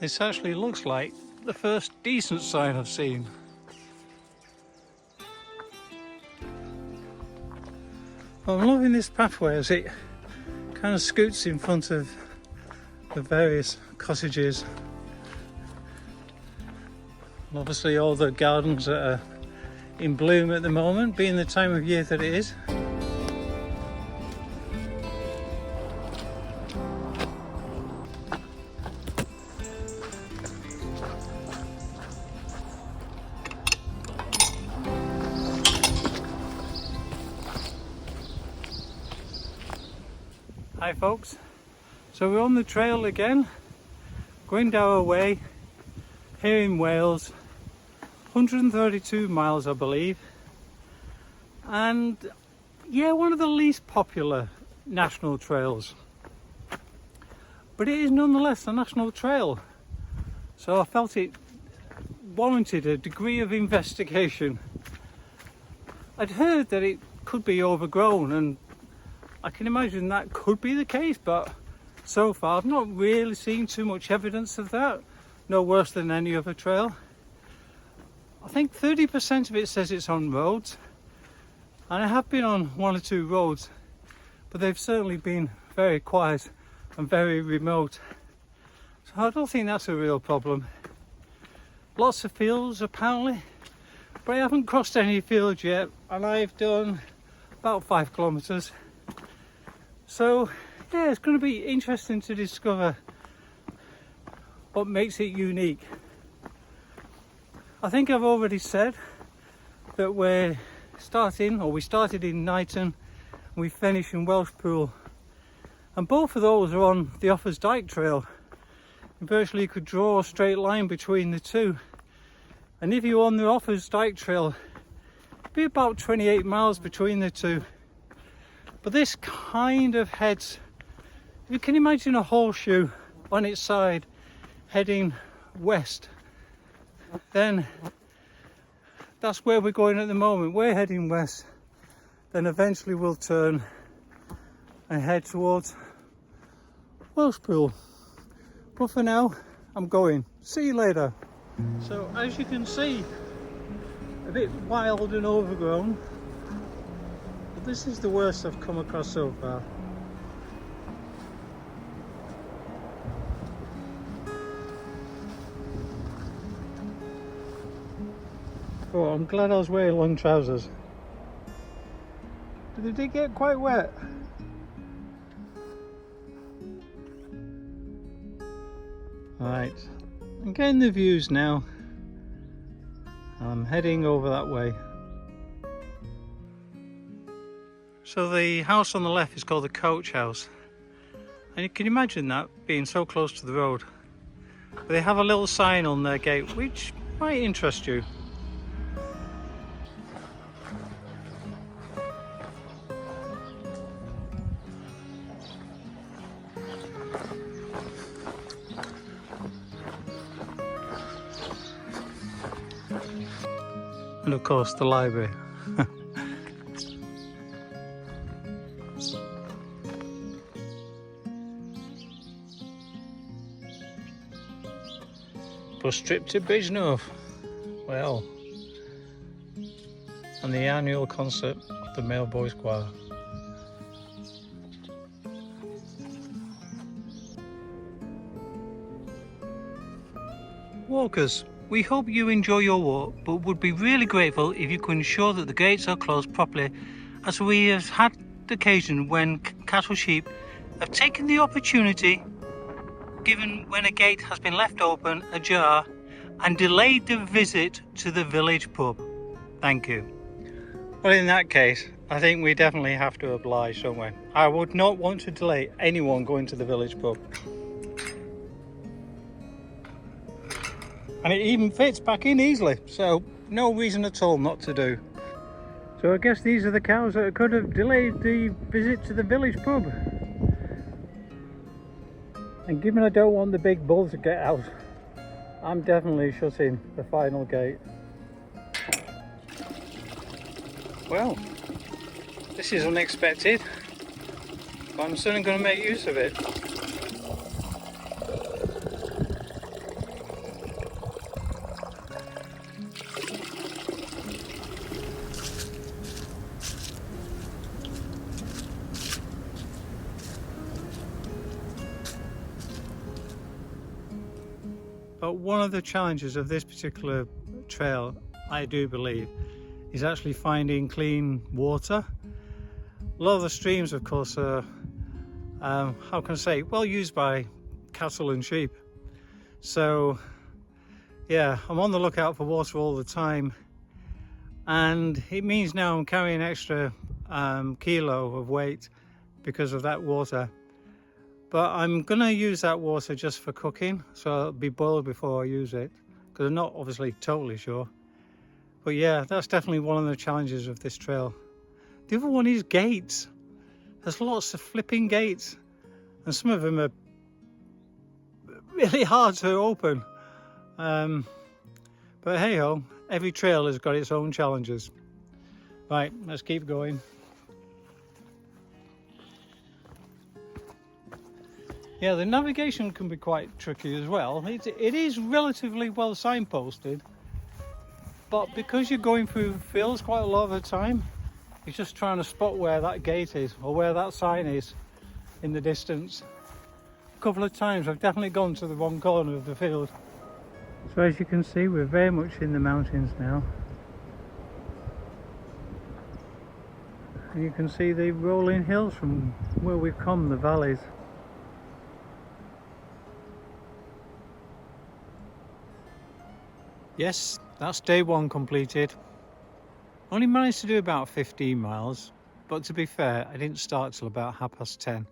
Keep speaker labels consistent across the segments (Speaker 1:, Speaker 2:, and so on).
Speaker 1: This actually looks like the first decent sign I've seen. I'm loving this pathway as it kind of scoots in front of the various cottages. And obviously all the gardens that are in bloom at the moment, being the time of year that it is. Hi folks, so we're on the trail again, Glyndwr way, here in Wales, 132 miles I believe, and yeah, one of the least popular national trails, but it is nonetheless a national trail, so I felt it warranted a degree of investigation. I'd heard that it could be overgrown, and I can imagine that could be the case, but so far I've not really seen too much evidence of that. No worse than any other trail. I think 30% of it says it's on roads, and I have been on one or two roads, but they've certainly been very quiet and very remote, so I don't think that's a real problem. Lots of fields apparently, but I haven't crossed any fields yet, and I've done about 5 kilometers. So yeah, it's going to be interesting to discover what makes it unique. I think I've already said that we started in Knighton and we finish in Welshpool, and both of those are on the Offers Dyke Trail. You virtually could draw a straight line between the two, and if you're on the Offers Dyke Trail, it'd be about 28 miles between the two. But this kind of heads, you can imagine a horseshoe on its side heading west, then that's where we're going at the moment. We're heading west, then eventually we'll turn and head towards Welshpool. But for now, I'm going. See you later. So as you can see, a bit wild and overgrown. This is the worst I've come across so far. Oh, I'm glad I was wearing long trousers, but they did get quite wet. Right, I'm getting the views now. I'm heading over that way. So the house on the left is called the Coach House, and you can imagine that being so close to the road. But they have a little sign on their gate which might interest you. And of course the library. Bus trip to Bwich-y-Sarnau, well, and the annual concert of the male boys choir. Walkers, we hope you enjoy your walk, but would be really grateful if you could ensure that the gates are closed properly, as we have had occasion when cattle sheep have taken the opportunity given when a gate has been left open ajar and delayed the visit to the village pub. Thank you. Well, in that case, I think we definitely have to oblige, don't we? I would not want to delay anyone going to the village pub. And it even fits back in easily, so no reason at all not to do. So I guess these are the cows that could have delayed the visit to the village pub. And given I don't want the big bull to get out, I'm definitely shutting the final gate. Well, this is unexpected, but I'm certainly going to make use of it. But one of the challenges of this particular trail, I do believe, is actually finding clean water. A lot of the streams, of course, are, how can I say, well used by cattle and sheep. So, yeah, I'm on the lookout for water all the time. And it means now I'm carrying an extra kilo of weight because of that water. But I'm going to use that water just for cooking, so it'll be boiled before I use it, because I'm not obviously totally sure. But yeah, that's definitely one of the challenges of this trail. The other one is gates. There's lots of flipping gates, and some of them are really hard to open. But hey ho, every trail has got its own challenges. Right, let's keep going. Yeah, the navigation can be quite tricky as well. It is relatively well signposted, but because you're going through fields quite a lot of the time, you're just trying to spot where that gate is or where that sign is in the distance. A couple of times I've definitely gone to the wrong corner of the field. So as you can see, we're very much in the mountains now. And you can see the rolling hills from where we've come, the valleys. Yes, that's day one completed. Only managed to do about 15 miles, but to be fair, I didn't start till about 10:30.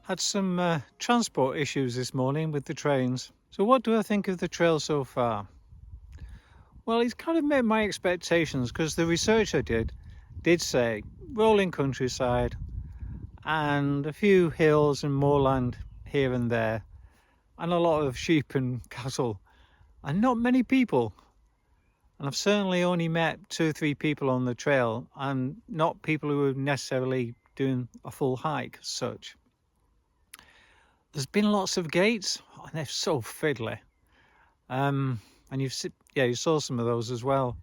Speaker 1: Had some transport issues this morning with the trains. So what do I think of the trail so far? Well, it's kind of met my expectations, because the research I did say rolling countryside and a few hills and moorland here and there, and a lot of sheep and cattle. And not many people, and I've certainly only met 2 or 3 people on the trail, and not people who are necessarily doing a full hike as such. There's been lots of gates, and they're so fiddly. And you saw some of those as well.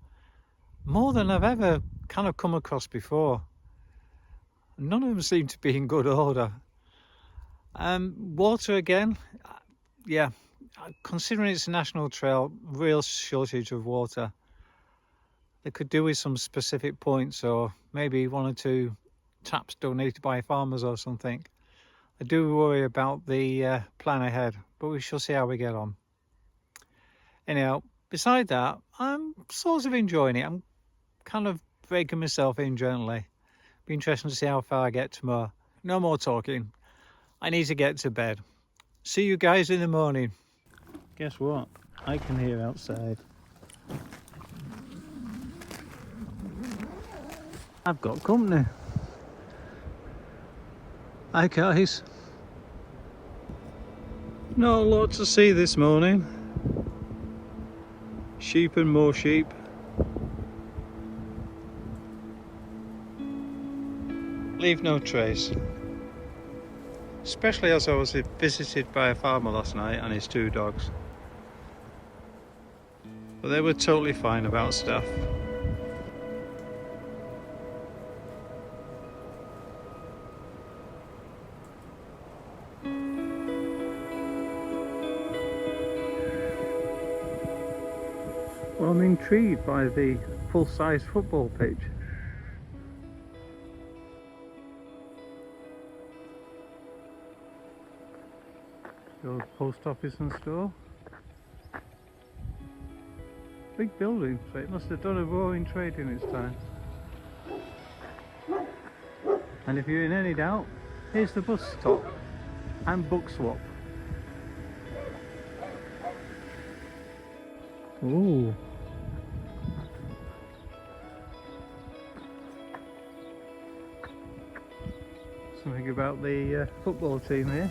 Speaker 1: More than I've ever kind of come across before. None of them seem to be in good order. Water again, yeah. Considering it's a national trail, real shortage of water. They could do with some specific points, or maybe 1 or 2 taps donated by farmers or something. I do worry about the plan ahead, but we shall see how we get on. Anyhow, beside that, I'm sort of enjoying it. I'm kind of breaking myself in gently. Be interesting to see how far I get tomorrow. No more talking. I need to get to bed. See you guys in the morning. Guess what? I can hear outside. I've got company. Hi guys. Not a lot to see this morning. Sheep and more sheep. Leave no trace. Especially as I was visited by a farmer last night and his 2 dogs. But they were totally fine about stuff. Well, I'm intrigued by the full-size football pitch. The post office and store. Big building, so it must have done a roaring trade in its time. And if you're in any doubt, here's the bus stop and book swap. Ooh. Something about the football team here.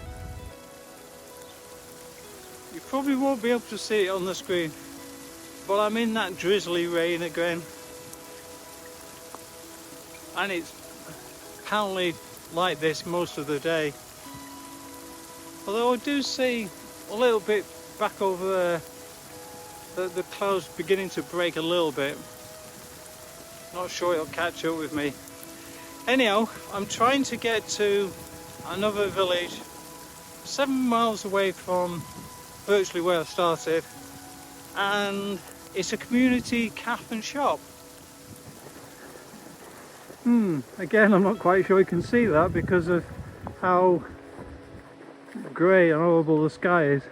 Speaker 1: You probably won't be able to see it on the screen, but I'm in that drizzly rain again, and it's apparently like this most of the day. Although I do see a little bit back over there, the clouds beginning to break a little bit. Not sure it'll catch up with me. Anyhow, I'm trying to get to another village 7 miles away from virtually where I started, and it's a community calf and shop. Again, I'm not quite sure you can see that because of how grey and horrible the sky is,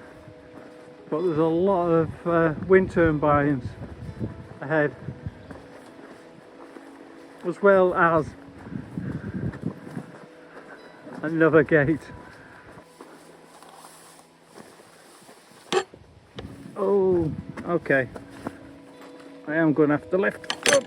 Speaker 1: but there's a lot of wind turbines ahead, as well as another gate. Oh, okay. I am going to have to lift up.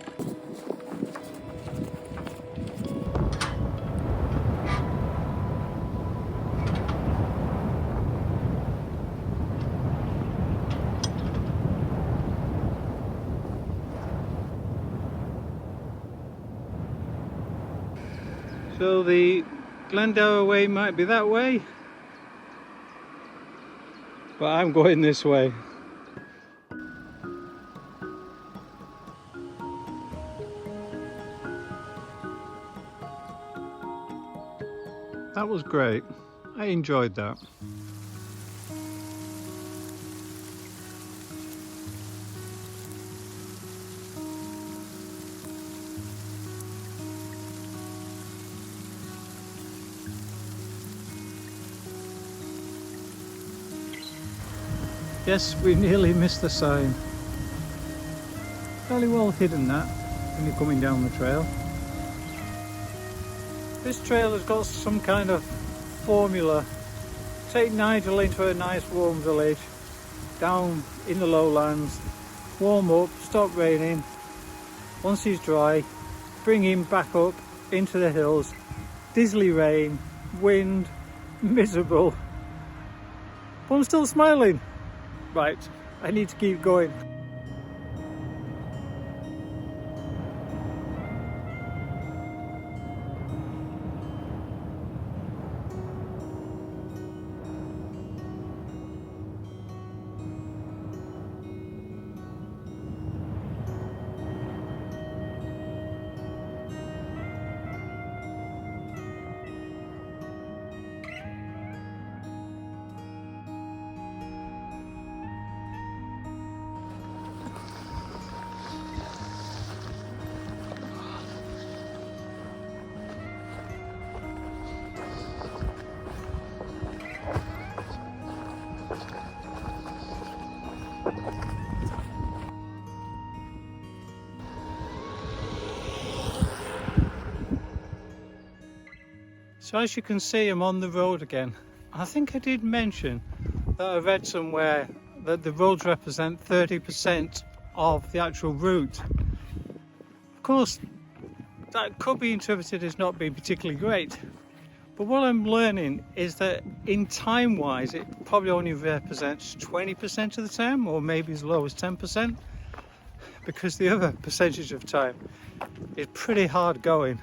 Speaker 1: So the Glyndwr way might be that way, but I'm going this way. That was great. I enjoyed that. Yes, we nearly missed the sign. Fairly well hidden that when you're coming down the trail. This trail has got some kind of formula. Take Nigel into a nice warm village, down in the lowlands, warm up, stop raining. Once he's dry, bring him back up into the hills. Drizzly rain, wind, miserable. But I'm still smiling. Right, I need to keep going. So as you can see, I'm on the road again. I think I did mention that I read somewhere that the roads represent 30% of the actual route. Of course, that could be interpreted as not being particularly great. But what I'm learning is that in time-wise, it probably only represents 20% of the time, or maybe as low as 10%, because the other percentage of time is pretty hard going.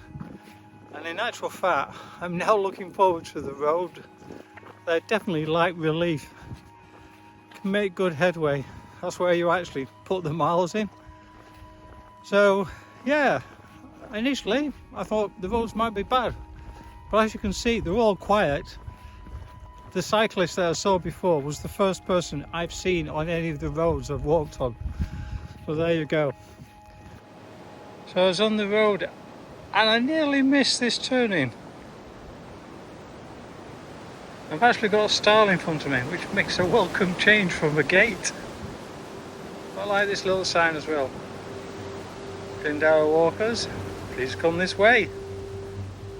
Speaker 1: And in actual fact, I'm now looking forward to the road. They're definitely like relief. Can make good headway. That's where you actually put the miles in. So yeah, initially I thought the roads might be bad, but as you can see, they're all quiet. The cyclist that I saw before was the first person I've seen on any of the roads I've walked on. So there you go. So I was on the road and I nearly missed this turning. I've actually got a stile in front of me, which makes a welcome change from a gate. I like this little sign as well. Glyndwr walkers, please come this way.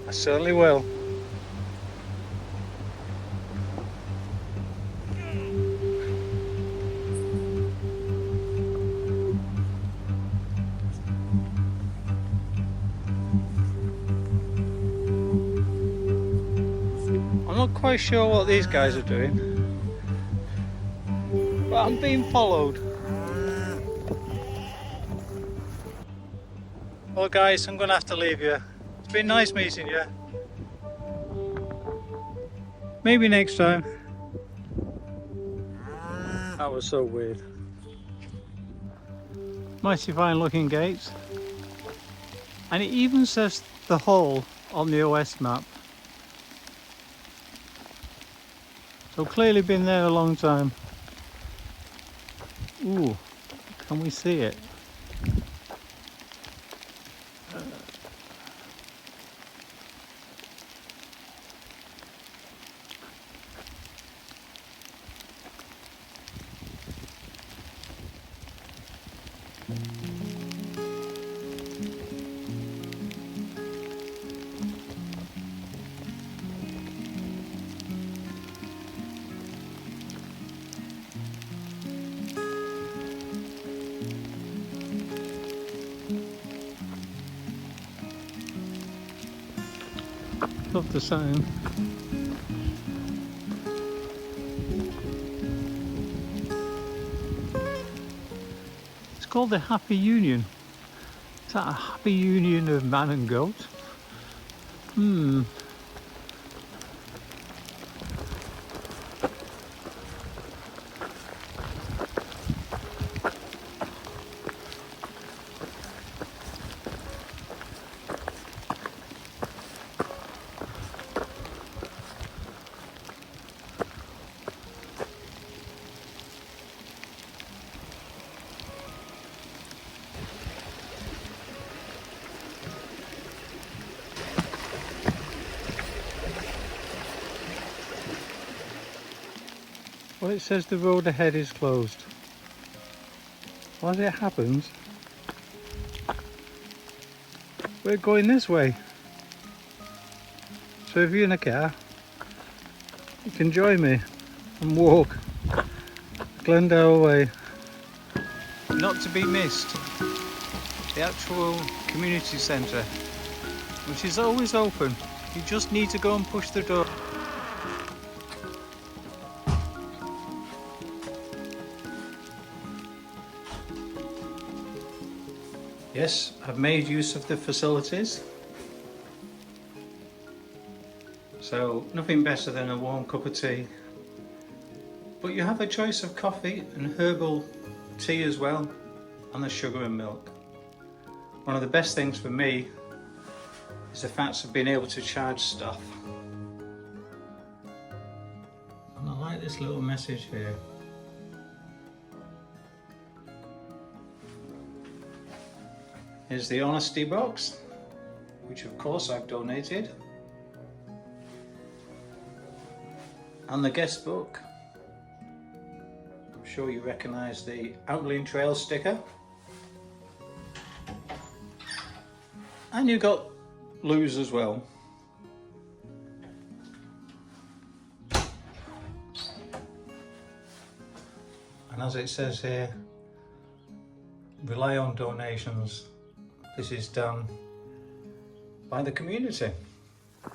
Speaker 1: I certainly will. I'm not quite sure what these guys are doing, but I'm being followed. Well guys, I'm going to have to leave you. It's been nice meeting you. Maybe next time. That was so weird. Mighty fine looking gates. And it even says the hole on the OS map. So clearly been there a long time. Ooh, can we see it? Love the sound. It's called the Happy Union. Is that a happy union of man and goat? Well, it says the road ahead is closed. Well, as it happens, we're going this way. So if you're in a car, you can join me and walk Glyndyr way. Not to be missed, the actual community centre, which is always open. You just need to go and push the door. Yes, I've made use of the facilities. So nothing better than a warm cup of tea. But you have a choice of coffee and herbal tea as well, and the sugar and milk. One of the best things for me is the fact of being able to charge stuff. And I like this little message here. Here's the honesty box, which of course I've donated. And the guest book. I'm sure you recognise the Outlying Trail sticker. And you've got loos as well. And as it says here, rely on donations. This is done by the community. You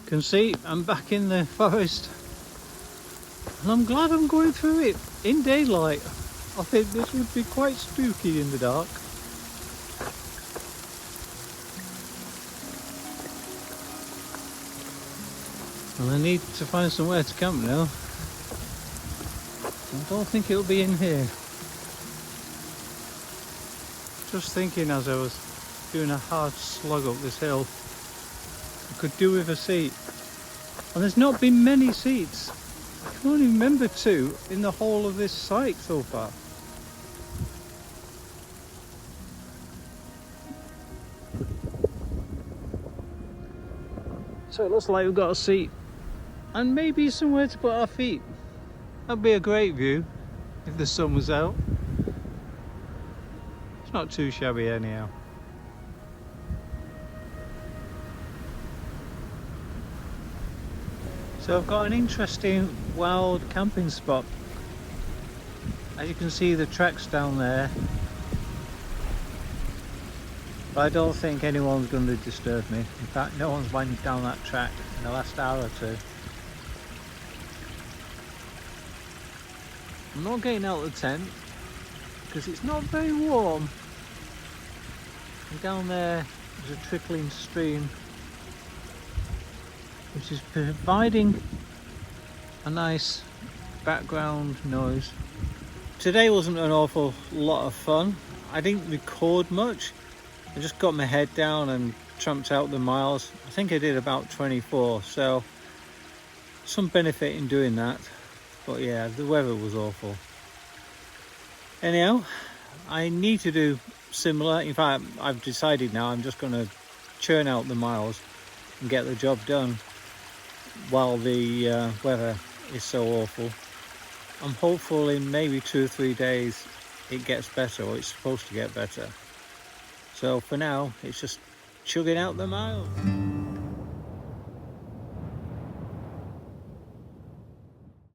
Speaker 1: can see I'm back in the forest, and I'm glad I'm going through it in daylight. I think this would be quite spooky in the dark. And I need to find somewhere to camp now. I don't think it'll be in here. Just thinking as I was doing a hard slog up this hill, I could do with a seat. And there's not been many seats. I can only remember 2 in the whole of this site so far. So it looks like we've got a seat and maybe somewhere to put our feet. That'd be a great view if the sun was out. It's not too shabby anyhow. So I've got an interesting wild camping spot. As you can see, the tracks down there, but I don't think anyone's going to disturb me. In fact, no one's went down that track in the last hour or 2. I'm not getting out of the tent because it's not very warm. And down there is a trickling stream which is providing a nice background noise. Today wasn't an awful lot of fun. I didn't record much. I just got my head down and tramped out the miles. I think I did about 24, so some benefit in doing that. But yeah, the weather was awful. Anyhow, I need to do similar. In fact, I've decided now I'm just going to churn out the miles and get the job done while the weather is so awful. I'm hopeful in maybe 2 or 3 days it gets better, or it's supposed to get better. So for now, it's just chugging out the miles.